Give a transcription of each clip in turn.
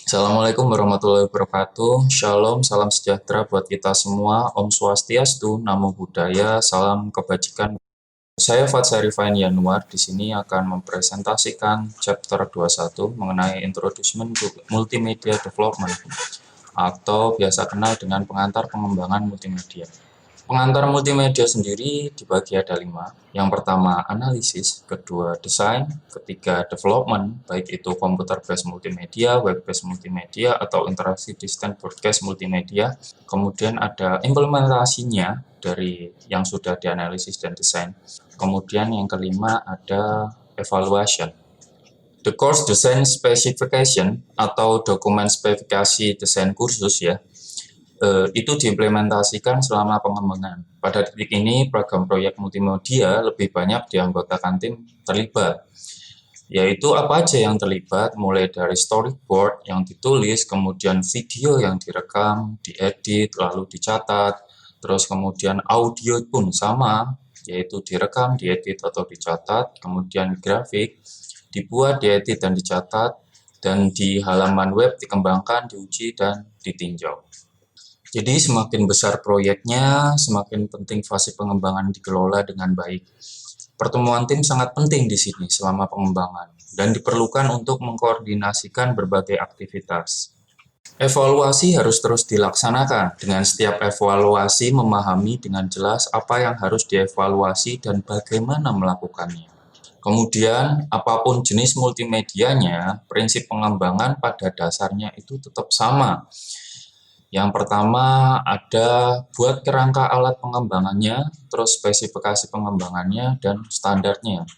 Assalamualaikum warahmatullahi wabarakatuh. Shalom, salam sejahtera buat kita semua. Om Swastiastu, Namo Buddhaya, salam kebajikan. Saya Fatsari Fain Yanuar di sini akan mempresentasikan chapter 21 mengenai Introduction to Multimedia Development atau biasa kenal dengan pengantar pengembangan multimedia. Pengantar multimedia sendiri dibagi ada 5. Yang pertama analisis, kedua desain, ketiga development, baik itu computer based multimedia, web based multimedia, atau interaksi distant broadcast multimedia. Kemudian ada implementasinya dari yang sudah dianalisis dan desain. Kemudian yang kelima ada evaluation. The course design specification atau dokumen spesifikasi desain kursus ya, itu diimplementasikan selama pengembangan. Pada titik ini, program proyek multimedia lebih banyak dianggotakan tim terlibat, yaitu apa aja yang terlibat, mulai dari storyboard yang ditulis, kemudian video yang direkam, diedit, lalu dicatat, terus kemudian audio pun sama, yaitu direkam, diedit, atau dicatat, kemudian grafik, dibuat, diedit, dan dicatat, dan di halaman web dikembangkan, diuji, dan ditinjau. Jadi semakin besar proyeknya, semakin penting fase pengembangan dikelola dengan baik. Pertemuan tim sangat penting di sini selama pengembangan dan diperlukan untuk mengkoordinasikan berbagai aktivitas. Evaluasi harus terus dilaksanakan. Dengan setiap evaluasi memahami dengan jelas apa yang harus dievaluasi dan bagaimana melakukannya. Kemudian, apapun jenis multimedianya, prinsip pengembangan pada dasarnya itu tetap sama. Yang pertama ada buat kerangka alat pengembangannya, terus spesifikasi pengembangannya, dan standarnya.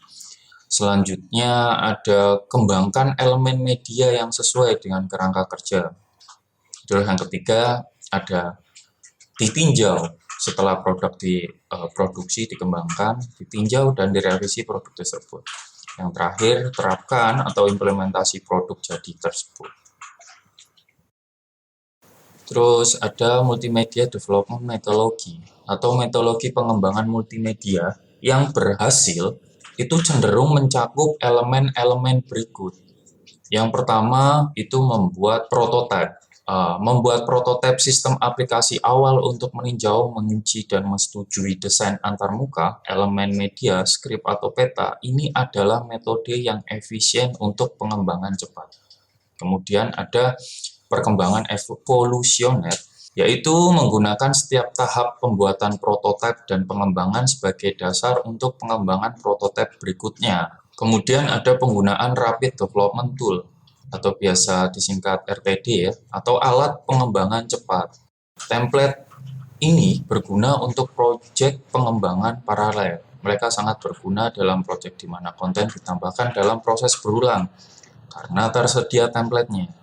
Selanjutnya ada kembangkan elemen media yang sesuai dengan kerangka kerja. Terus yang ketiga ada ditinjau setelah produk diproduksi, dikembangkan, ditinjau, dan direvisi produk tersebut. Yang terakhir, terapkan atau implementasi produk jadi tersebut. Terus ada multimedia development methodology atau metodologi pengembangan multimedia yang berhasil itu cenderung mencakup elemen-elemen berikut. Yang pertama itu membuat prototipe. Membuat prototipe sistem aplikasi awal untuk meninjau, menguji, dan menyetujui desain antarmuka, elemen media, skrip, atau peta. Ini adalah metode yang efisien untuk pengembangan cepat. Kemudian ada perkembangan evolusioner, yaitu menggunakan setiap tahap pembuatan prototipe dan pengembangan sebagai dasar untuk pengembangan prototipe berikutnya. Kemudian ada penggunaan Rapid Development Tool, atau biasa disingkat RTD ya, atau alat pengembangan cepat. Template ini berguna untuk proyek pengembangan paralel. Mereka sangat berguna dalam proyek di mana konten ditambahkan dalam proses berulang, karena tersedia template-nya.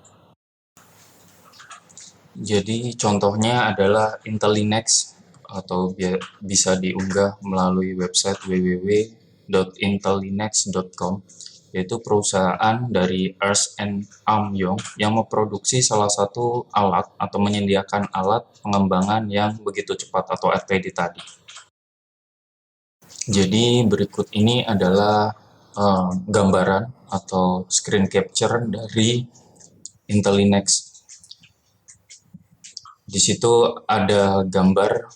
Jadi contohnya adalah Intellinex atau bisa diunggah melalui website www.intellinex.com, yaitu perusahaan dari Ernst Young yang memproduksi salah satu alat atau menyediakan alat pengembangan yang begitu cepat atau RTD tadi. Jadi berikut ini adalah gambaran atau screen capture dari Intellinex. Di situ ada gambar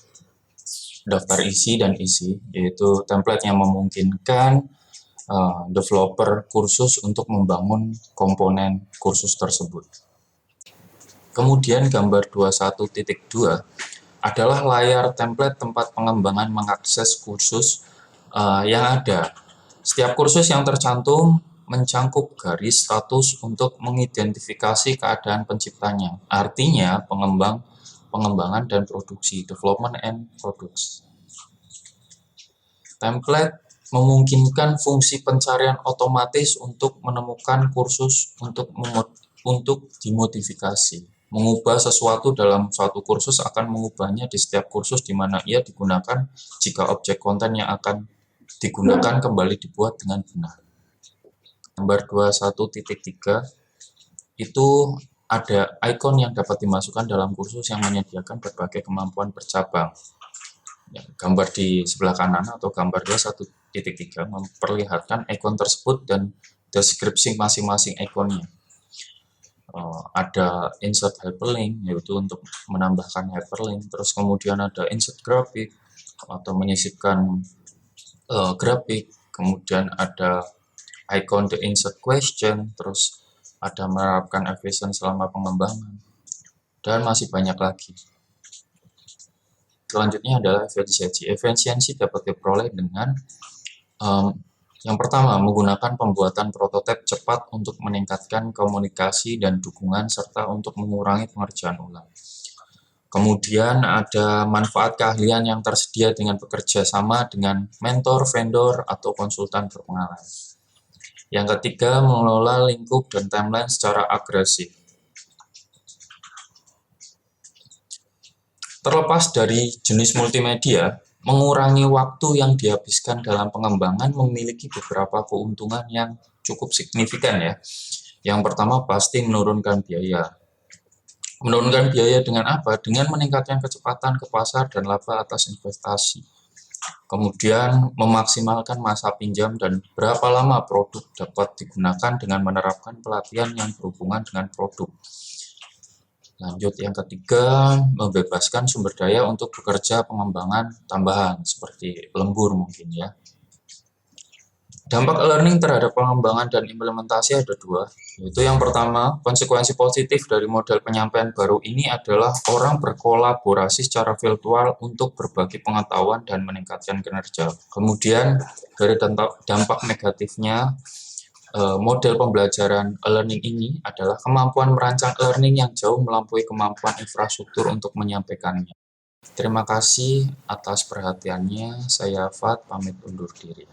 daftar isi dan isi, yaitu template yang memungkinkan developer kursus untuk membangun komponen kursus tersebut. Kemudian gambar 21.2 adalah layar template tempat pengembangan mengakses kursus yang ada. Setiap kursus yang tercantum mencangkup garis status untuk mengidentifikasi keadaan penciptanya. Artinya, pengembangan dan produksi, development and products. Template memungkinkan fungsi pencarian otomatis untuk menemukan kursus untuk dimodifikasi. Mengubah sesuatu dalam suatu kursus akan mengubahnya di setiap kursus di mana ia digunakan jika objek konten yang akan digunakan kembali dibuat dengan benar. Gambar 21.3 itu ada ikon yang dapat dimasukkan dalam kursus yang menyediakan berbagai kemampuan bercabang. Ya, gambar di sebelah kanan atau gambar 21.3 memperlihatkan ikon tersebut dan deskripsi masing-masing ikonnya. ada insert hyperlink, yaitu untuk menambahkan hyperlink, terus kemudian ada insert grafik atau menyisipkan grafik, kemudian ada icon the insert question, terus ada menerapkan efisien selama pengembangan, dan masih banyak lagi. Selanjutnya adalah efisiensi. Efisiensi dapat diperoleh dengan yang pertama, menggunakan pembuatan prototipe cepat untuk meningkatkan komunikasi dan dukungan serta untuk mengurangi pengerjaan ulang. Kemudian ada manfaat keahlian yang tersedia dengan bekerja sama dengan mentor, vendor, atau konsultan berpengalaman. Yang ketiga, mengelola lingkup dan timeline secara agresif. Terlepas dari jenis multimedia, mengurangi waktu yang dihabiskan dalam pengembangan memiliki beberapa keuntungan yang cukup signifikan ya. Yang pertama pasti menurunkan biaya. Menurunkan biaya dengan apa? Dengan meningkatkan kecepatan ke pasar dan laba atas investasi. Kemudian memaksimalkan masa pinjam dan berapa lama produk dapat digunakan dengan menerapkan pelatihan yang berhubungan dengan produk. Lanjut, yang ketiga, membebaskan sumber daya untuk bekerja pengembangan tambahan seperti lembur mungkin ya. Dampak learning terhadap pengembangan dan implementasi ada dua, yaitu yang pertama, konsekuensi positif dari model penyampaian baru ini adalah orang berkolaborasi secara virtual untuk berbagi pengetahuan dan meningkatkan kinerja. Kemudian dari dampak negatifnya, model pembelajaran learning ini adalah kemampuan merancang learning yang jauh melampaui kemampuan infrastruktur untuk menyampaikannya. Terima kasih atas perhatiannya. Saya Fat, pamit undur diri.